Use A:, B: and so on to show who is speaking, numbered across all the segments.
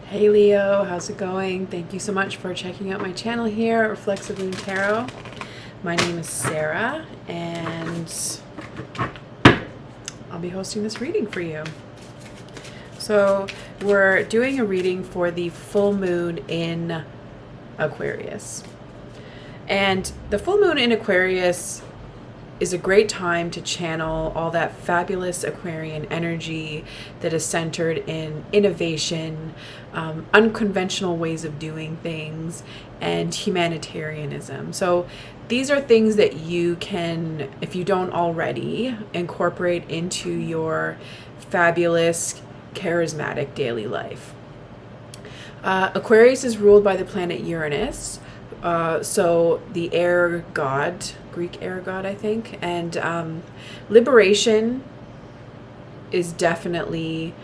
A: Hey Leo, how's it going? Thank you so much for checking out my channel here at Reflexive Tarot. My name is Sarah and I'll be hosting this reading for you. So we're doing a reading for the full moon in Aquarius. And the full moon in Aquarius is a great time to channel all that fabulous Aquarian energy that is centered in innovation, unconventional ways of doing things, and humanitarianism. So these are things that you can, if you don't already, incorporate into your fabulous, charismatic daily life. Aquarius is ruled by the planet Uranus, so the air god, Greek air god, I think, and liberation is definitely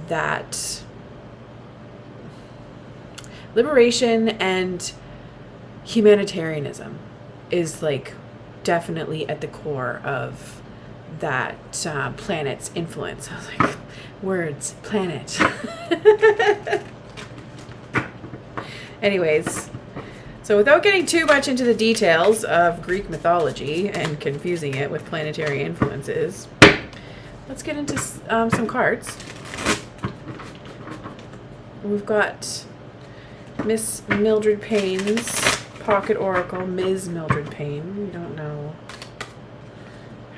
A: that. Liberation and humanitarianism is like definitely at the core of that planet's influence. I was like, words, planet. Anyways, so without getting too much into the details of Greek mythology and confusing it with planetary influences, let's get into some cards. We've got Miss Mildred Payne's Pocket Oracle, Ms. Mildred Payne. We don't know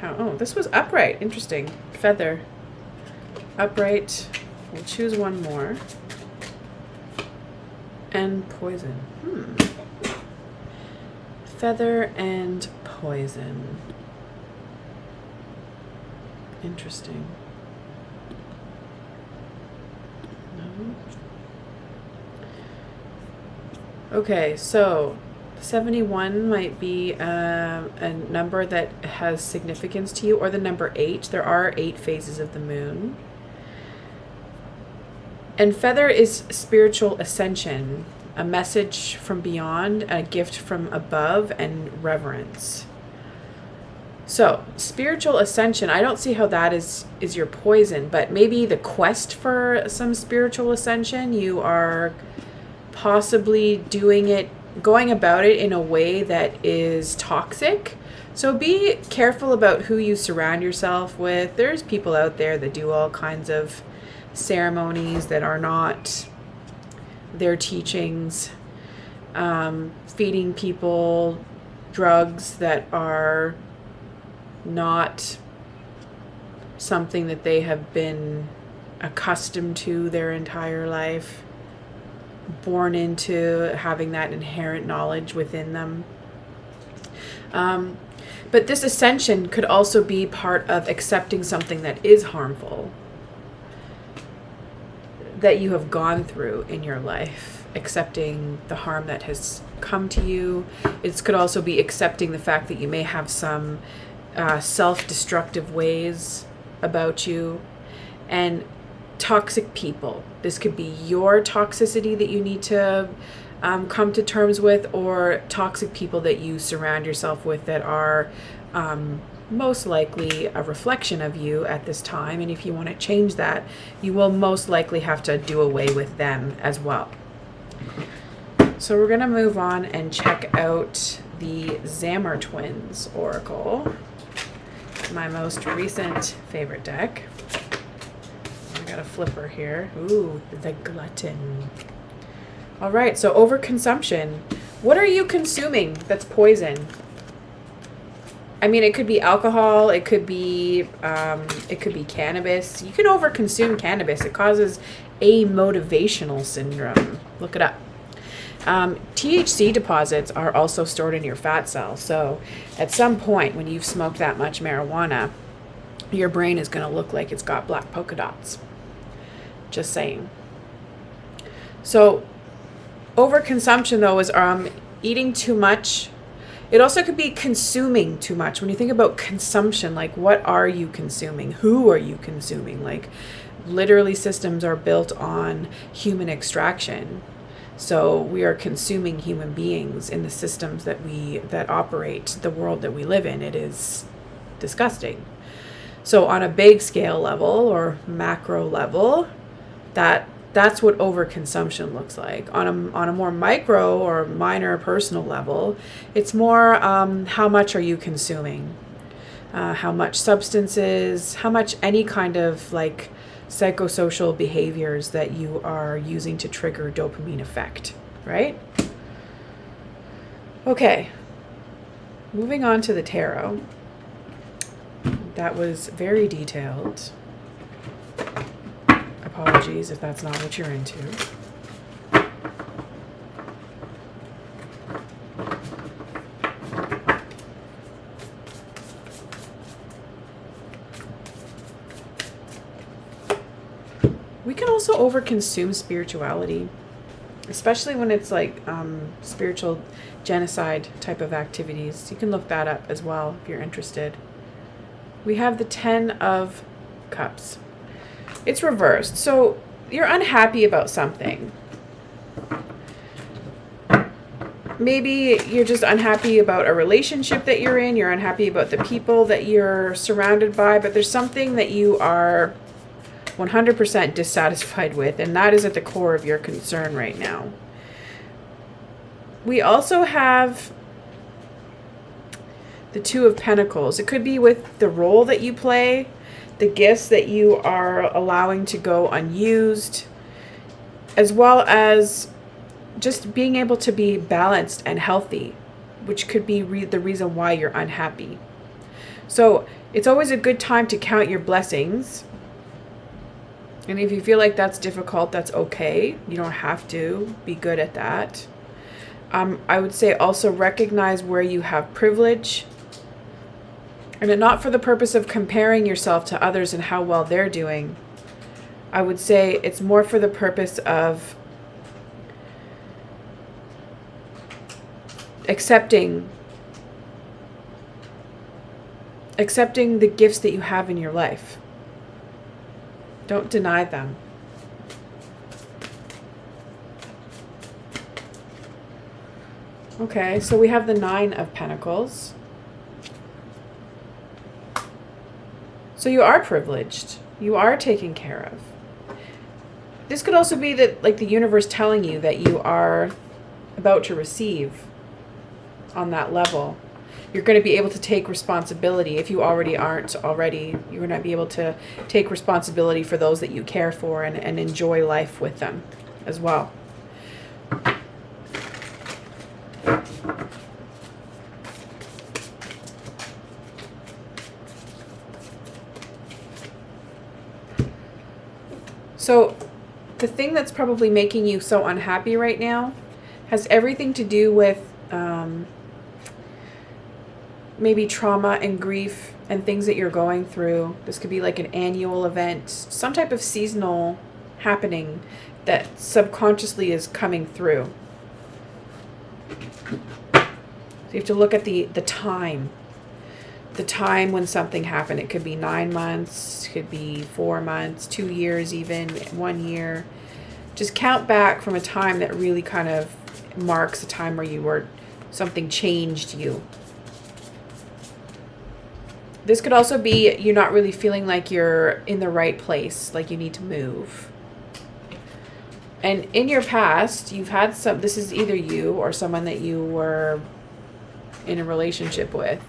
A: how. Oh, this was upright. Interesting. Feather. Upright. We'll choose one more. And poison. Feather and poison. Interesting. No. Okay, so 71 might be a number that has significance to you, or the number 8. There are 8 phases of the moon. And feather is spiritual ascension, a message from beyond, a gift from above, and reverence. So, spiritual ascension, I don't see how that is your poison, but maybe the quest for some spiritual ascension, you are possibly going about it in a way that is toxic. So be careful about who you surround yourself with. There's people out there that do all kinds of ceremonies that are not their teachings, feeding people drugs that are not something that they have been accustomed to their entire life, born into having that inherent knowledge within them. But this ascension could also be part of accepting something that is harmful, that you have gone through in your life, accepting the harm that has come to you. It could also be accepting the fact that you may have some self-destructive ways about you, and toxic people. This could be your toxicity that you need to come to terms with, or toxic people that you surround yourself with that are most likely a reflection of you at this time. And if you want to change that, you will most likely have to do away with them as well. So we're going to move on and check out the Zammer Twins Oracle, my most recent favorite deck. I got a flipper here. Ooh, the Glutton. All right, so overconsumption. What are you consuming that's poison? I mean, it could be alcohol, it could be cannabis. You can overconsume cannabis. It causes amotivational syndrome. Look it up. THC deposits are also stored in your fat cells. So at some point when you've smoked that much marijuana, your brain is going to look like it's got black polka dots. Just saying. So overconsumption, though, is eating too much. It also could be consuming too much. When you think about consumption, like, what are you consuming? Who are you consuming? Like, literally, systems are built on human extraction. So we are consuming human beings in the systems that operate the world that we live in. It is disgusting. So on a big scale level or macro level, that That's what overconsumption looks like. On a more micro or minor personal level, it's more how much are you consuming? How much substances, how much any kind of like psychosocial behaviors that you are using to trigger dopamine effect, right? Okay, moving on to the tarot. That was very detailed. Apologies if that's not what you're into. We can also overconsume spirituality, especially when it's like spiritual genocide type of activities. You can look that up as well if you're interested. We have the 10 of Cups. It's reversed. So you're unhappy about something. Maybe you're just unhappy about a relationship that you're in. You're unhappy about the people that you're surrounded by. But there's something that you are 100% dissatisfied with. And that is at the core of your concern right now. We also have the 2 of Pentacles. It could be with the role that you play, the gifts that you are allowing to go unused, as well as just being able to be balanced and healthy, which could be the reason why you're unhappy. So it's always a good time to count your blessings. And if you feel like that's difficult, that's okay. You don't have to be good at that. I would say also recognize where you have privilege. And not for the purpose of comparing yourself to others and how well they're doing. I would say it's more for the purpose of accepting the gifts that you have in your life. Don't deny them. Okay, so we have the 9 of Pentacles. So you are privileged. You are taken care of. This could also be that, like, the universe telling you that you are about to receive on that level. You're going to be able to take responsibility. If you already aren't already, you're going to be able to take responsibility for those that you care for and enjoy life with them as well. So the thing that's probably making you so unhappy right now has everything to do with maybe trauma and grief and things that you're going through. This could be like an annual event, some type of seasonal happening that subconsciously is coming through. So you have to look at the time. The time when something happened. It could be 9 months, could be 4 months, 2 years even, 1 year. Just count back from a time that really kind of marks a time where something changed you. This could also be you're not really feeling like you're in the right place, like you need to move. And in your past, you've had this is either you or someone that you were in a relationship with.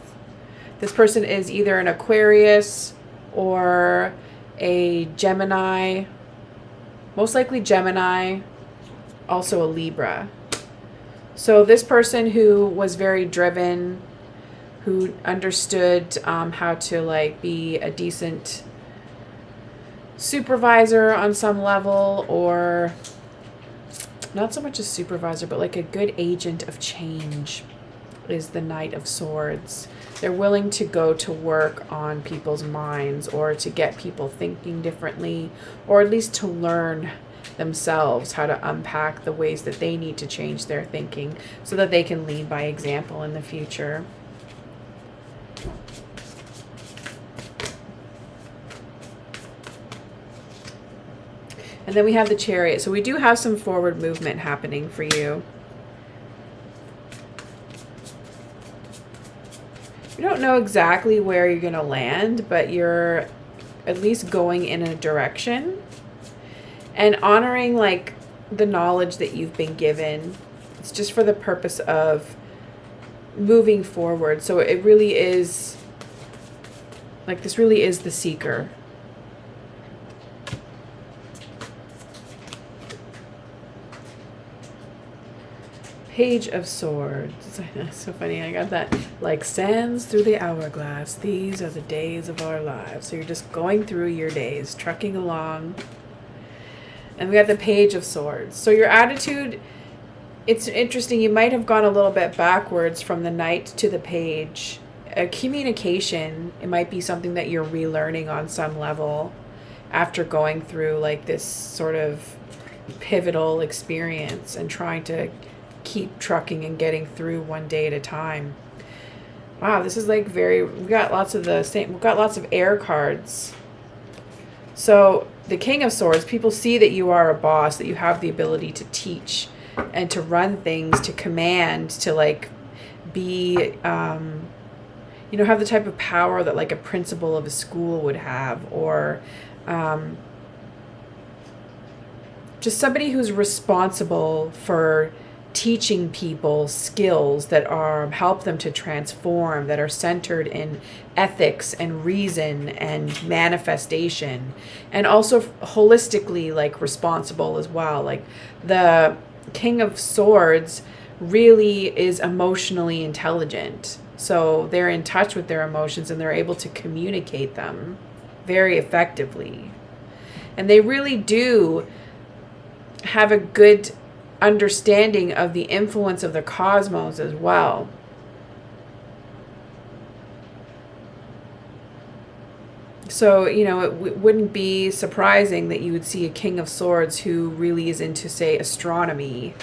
A: This person is either an Aquarius or a Gemini, most likely Gemini, also a Libra. So this person who was very driven, who understood how to like be a decent supervisor on some level, or not so much a supervisor, but like a good agent of change, is the Knight of Swords. They're willing to go to work on people's minds or to get people thinking differently, or at least to learn themselves how to unpack the ways that they need to change their thinking so that they can lead by example in the future. And then we have the Chariot. So we do have some forward movement happening for you. You don't know exactly where you're going to land, but you're at least going in a direction. and honoring like the knowledge that you've been given. It's just for the purpose of moving forward. So it really is like, this really is the seeker. Page of Swords. That's so funny. I got that. Like sands through the hourglass. These are the days of our lives. So you're just going through your days, trucking along. And we got the Page of Swords. So your attitude, it's interesting. You might have gone a little bit backwards from the Knight to the Page. Communication, it might be something that you're relearning on some level after going through like this sort of pivotal experience and trying to keep trucking and getting through one day at a time. Wow, this is like we got lots of air cards. So the King of Swords, people see that you are a boss, that you have the ability to teach and to run things, to command, to like be, have the type of power that like a principal of a school would have, or just somebody who's responsible for teaching people skills that help them to transform, that are centered in ethics and reason and manifestation, and also holistically like responsible as well. Like the King of Swords really is emotionally intelligent, so they're in touch with their emotions and they're able to communicate them very effectively, and they really do have a good understanding of the influence of the cosmos as well. So, it wouldn't be surprising that you would see a King of Swords who really is into, say, astronomy.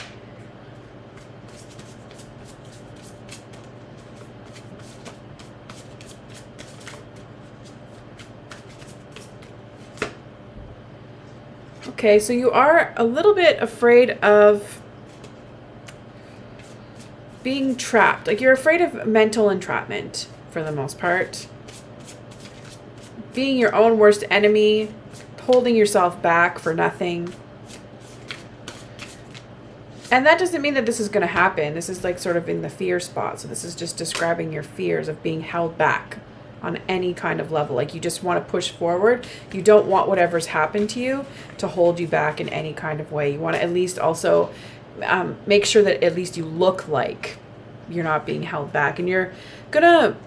A: Okay, so you are a little bit afraid of being trapped. Like you're afraid of mental entrapment for the most part. Being your own worst enemy, holding yourself back for nothing. And that doesn't mean that this is going to happen. This is like sort of in the fear spot. So this is just describing your fears of being held back on any kind of level. Like you just want to push forward. You don't want whatever's happened to you to hold you back in any kind of way. You want to at least also make sure that at least you look like you're not being held back. And you're gonna,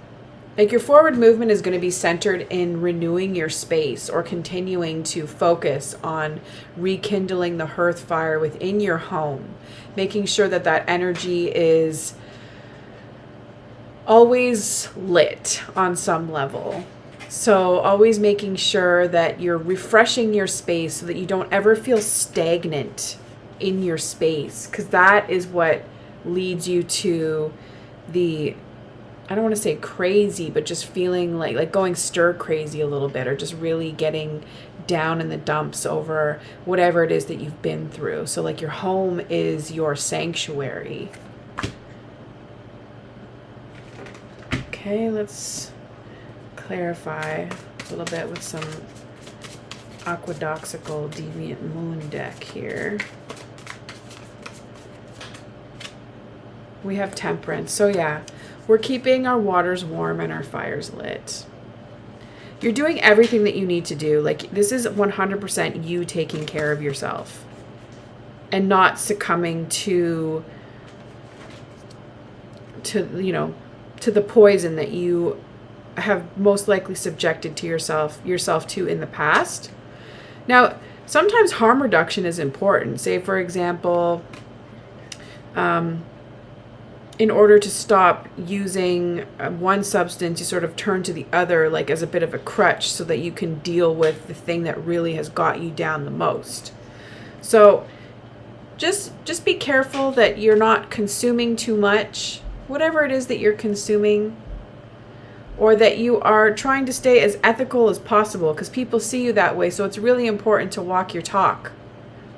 A: like your forward movement is going to be centered in renewing your space, or continuing to focus on rekindling the hearth fire within your home, making sure that that energy is always lit on some level. So always making sure that you're refreshing your space so that you don't ever feel stagnant in your space, because that is what leads you to the, I don't want to say crazy, but just feeling like going stir crazy a little bit, or just really getting down in the dumps over whatever it is that you've been through. So like your home is your sanctuary. Okay, let's clarify a little bit with some Aquadoxical Deviant Moon deck here. We have Temperance. So yeah, we're keeping our waters warm and our fires lit. You're doing everything that you need to do. Like this is 100% you taking care of yourself and not succumbing to the poison that you have most likely subjected to yourself to in the past. Now, sometimes harm reduction is important. Say, for example, in order to stop using one substance, you sort of turn to the other like as a bit of a crutch so that you can deal with the thing that really has got you down the most. So just be careful that you're not consuming too much, whatever it is that you're consuming, or that you are trying to stay as ethical as possible, because people see you that way. So it's really important to walk your talk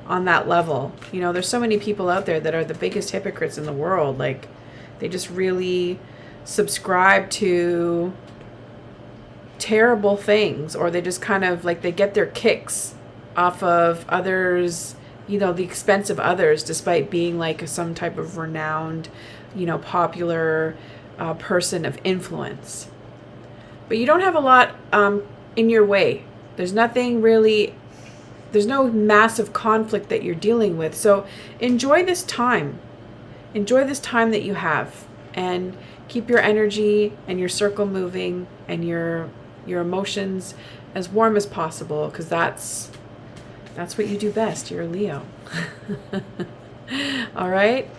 A: on that level. There's so many people out there that are the biggest hypocrites in the world. Like they just really subscribe to terrible things, or they just kind of like they get their kicks off of others, you know, the expense of others, despite being like some type of renowned, you know, popular person of influence. But you don't have a lot in your way. There's nothing really, there's no massive conflict that you're dealing with. So enjoy this time. Enjoy this time that you have, and keep your energy and your circle moving and your emotions as warm as possible, because that's what you do best. You're a Leo. All right.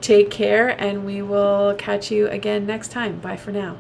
A: Take care, and we will catch you again next time. Bye for now.